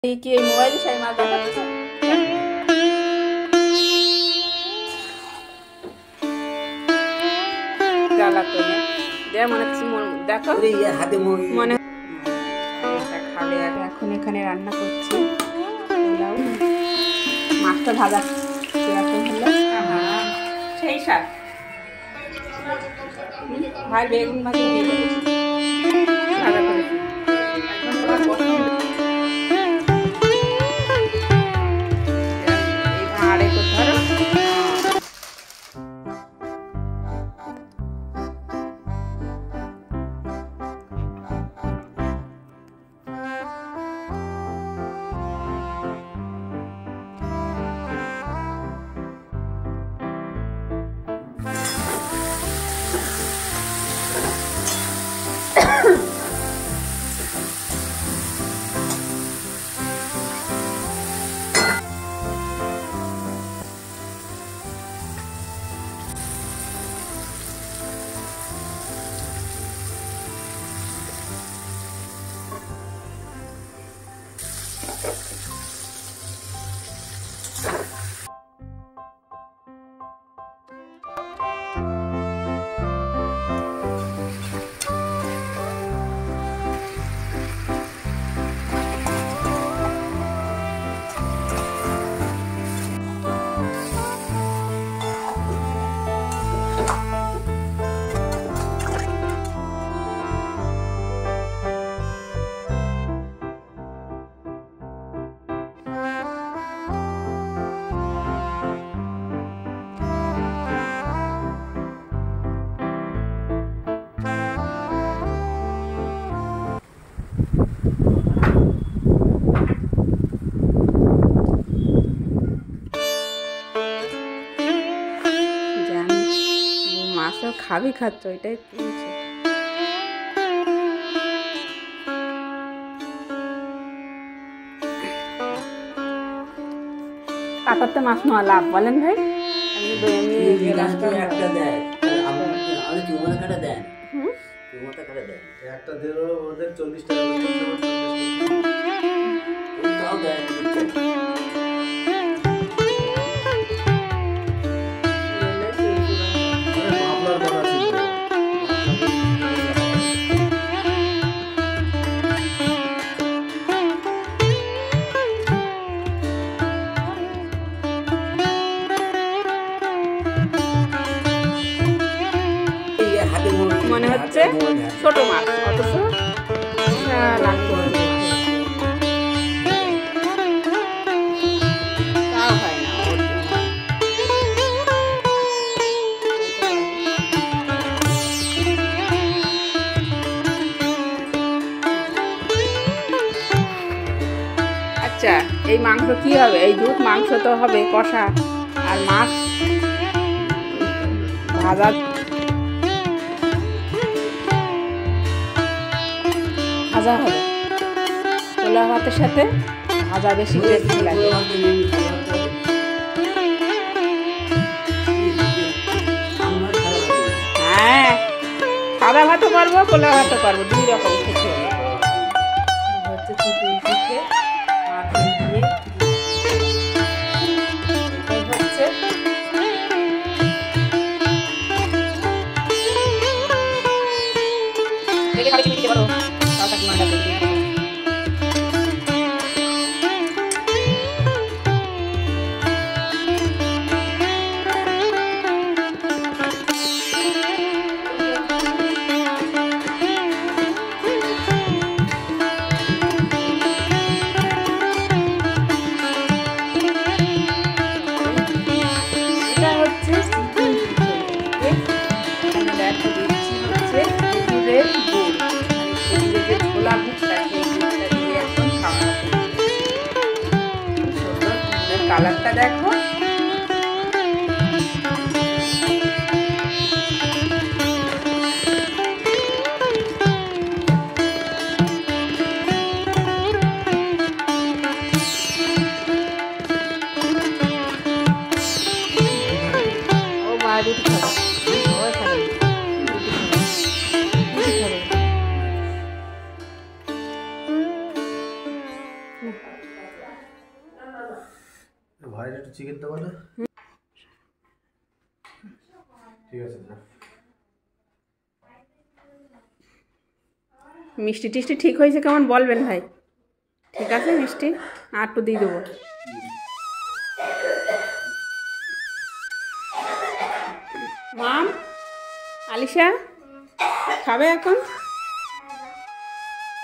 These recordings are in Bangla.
এই কি এই মোবাইলে সেই মাছ দেখাচ্ছে জ্বালাতনে দেখ মনে হচ্ছে দেখো হাতে মনে খালে এখন এখানে রান্না করছি পোলাও মাছটা ভাজা কিরকম হলো সেই শাক ভাই বেগুন ভাজি দিয়ে ভাজা করেছি একদম তোমার পছন্দ মাছও খাবি খাচ্ছ এটাই কিনছে কাতারতে মাছ নেওয়া লাভ বলেন ভাই একটা দেড় ওদের 40 টাকা মনে হচ্ছে ছোট মাছ অথচ তাও হয় না আচ্ছা এই মাংস কি হবে এই দুধ মাংস তো হবে কষা আর মাছ ভাজা ভাজা হবে পোলাও ভাতের সাথে ভাজা বেশি টেস্টি লাগে হ্যাঁ সাদা ভাতও করবো পোলাও ভাতও করবো দুই রকম খেতে হবে হচ্ছে চিতই পিঠে মাখন দিয়ে হচ্ছে দেখে খালি দিতে পারো কালারটা দেখো ও মা রুটি খাবো রুটি খাবো ভাইয়ের একটু চিকেন দেবো না? ঠিক আছে না। মিষ্টি টিষ্টি ঠিক হয়েছে কেমন বলবেন ভাই? ঠিক আছে মিষ্টি, আর একটু দিয়ে দেবো। মাম, আলিশা খাবে এখন?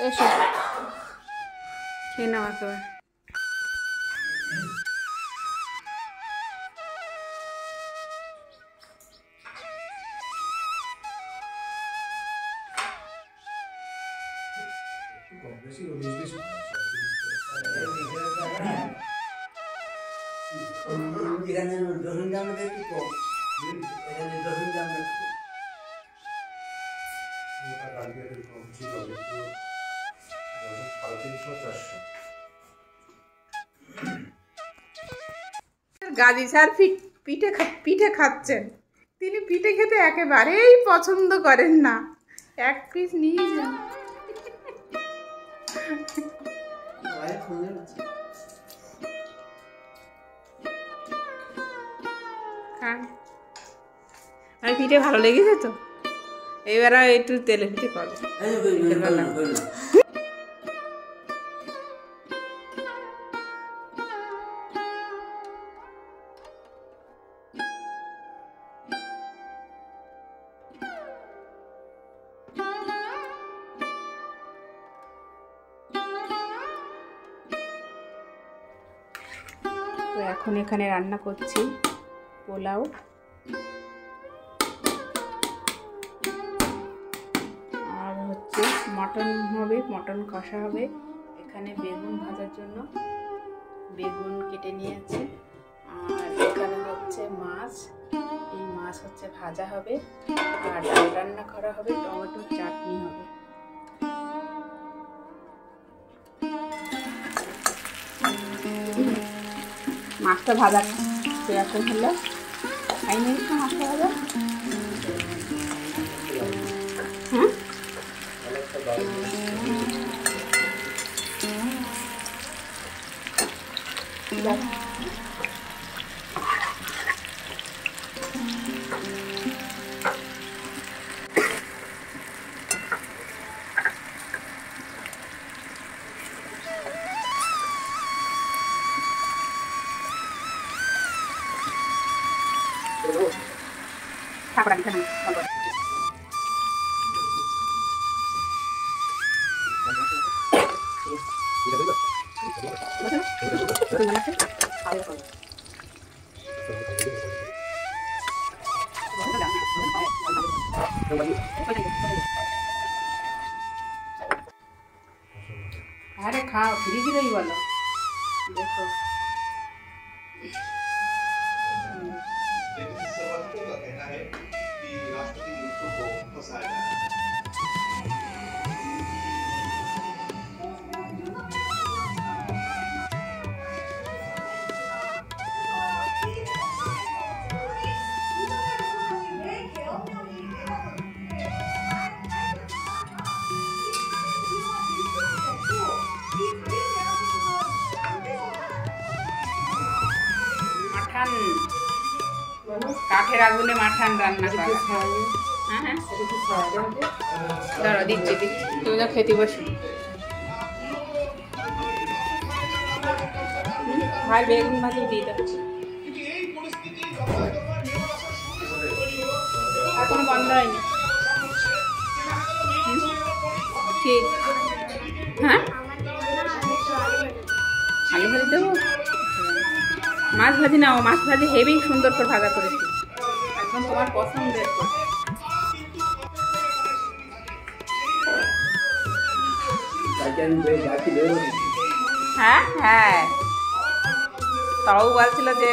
এসো খেয়ে নাও একেবারে। গাজী স্যার পিঠে খাচ্ছেন। তিনি পিঠে খেতে একেবারেই পছন্দ করেন না, এক পিস নিয়ে যান। আর পিঠে ভালো লেগেছে তো, এবার একটু তেলে পিঠে করবো। তো এখন এখানে রান্না করছি পোলাও, আর হচ্ছে মটন হবে, মটন কষা হবে। এখানে বেগুন ভাজার জন্য বেগুন কেটে নিয়েছে, আর এখানে হচ্ছে মাছ, এই মাছ হচ্ছে ভাজা হবে, আর ডাল রান্না করা হবে, টমেটোর চাটনি হবে। মাছটা ভাজা এরকম হলো, খাই নিস না মাছটা ভাজা? হ্যাঁ, ঠাকুর আনি খান আরে খাও, ধীরে ধীরেই বলো। দেখো মাঠান, কাঠের আগুনে মাঠান রান্না করা। হ্যাঁ হ্যাঁ, দাঁড়া দিচ্ছি দিচ্ছি, তুমি তো খেতে বসো। ভাই বেগুন ভাজি দিয়ে দাও, এখনো বন্ধ হয়নি। ঠিক, হ্যাঁ আলু ভাজি দেবো, মাছ ভাজি নাও, মাছ ভাজি হেভি সুন্দর করে ভাজা করেছি, একদম তোমার পছন্দের। হ্যাঁ হ্যাঁ, তাও বলছিল যে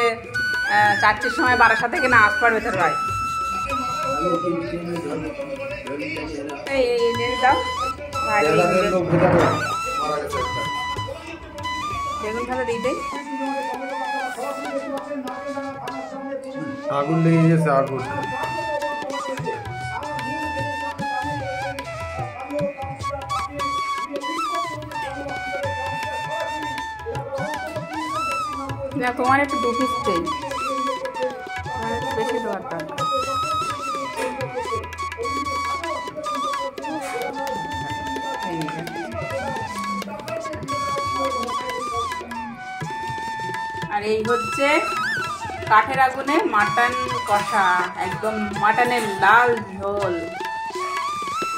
4টের সময় বারাসা থেকে না আসবার ভেতর হয়। এই দাও বেগুন ভাজা দিয়ে দেয়। আগুন লেগে গেছে, আগুন। না তোমার একটু 2 পিস চাই, আর একটু বেশি দেওয়ার দরকার। আর এই হচ্ছে কাঠের আগুনে মাটন কষা, একদম মাটনের লাল ঝোল,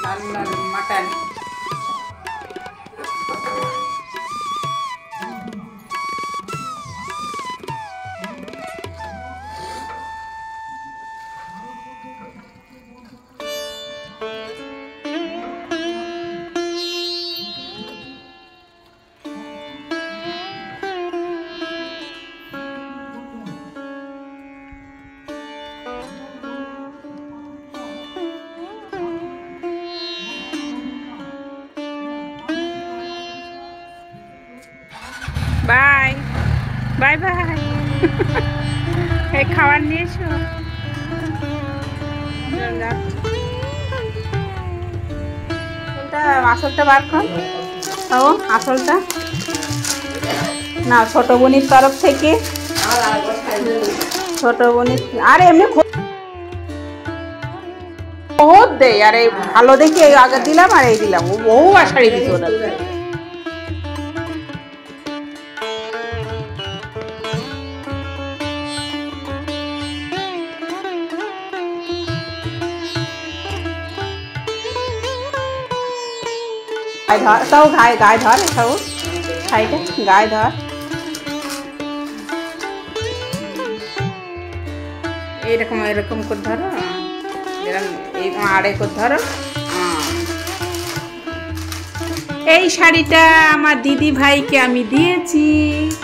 লাল লাল মাটন। Bye bye bye. এই খাবার নিয়ে এসো। আসলটা বার কর, ও আসলটা না, ছোট বোনের তরফ থেকে, ছোট বোনের। আর এমনি বহুত দেয়, আর এই ভালো দেখি এই আগে দিলাম আর এই দিলাম, ও বহু আষাঢ়ি দিত ওরা। গায়ে ধর, তাও গায়ে গায়ে ধর, তাও সাইডে গায়ে ধর। এইরকম এরকম করে ধরো, এরকম এই আড়ে করে ধরো। এই শাড়িটা আমার দিদি ভাইকে আমি দিয়েছি,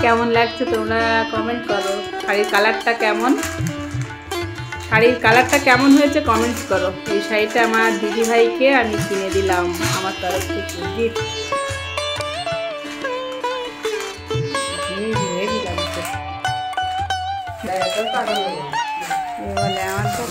কেমন লাগছে তোমরা কমেন্ট করো। শাড়ির কালারটা কেমন, শাড়ির কালারটা কেমন হয়েছে কমেন্ট করো। এই শাড়িটা আমার দিদি ভাইকে আমি কিনে দিলাম আমার তরফ থেকে গিফট। বলে আমার তো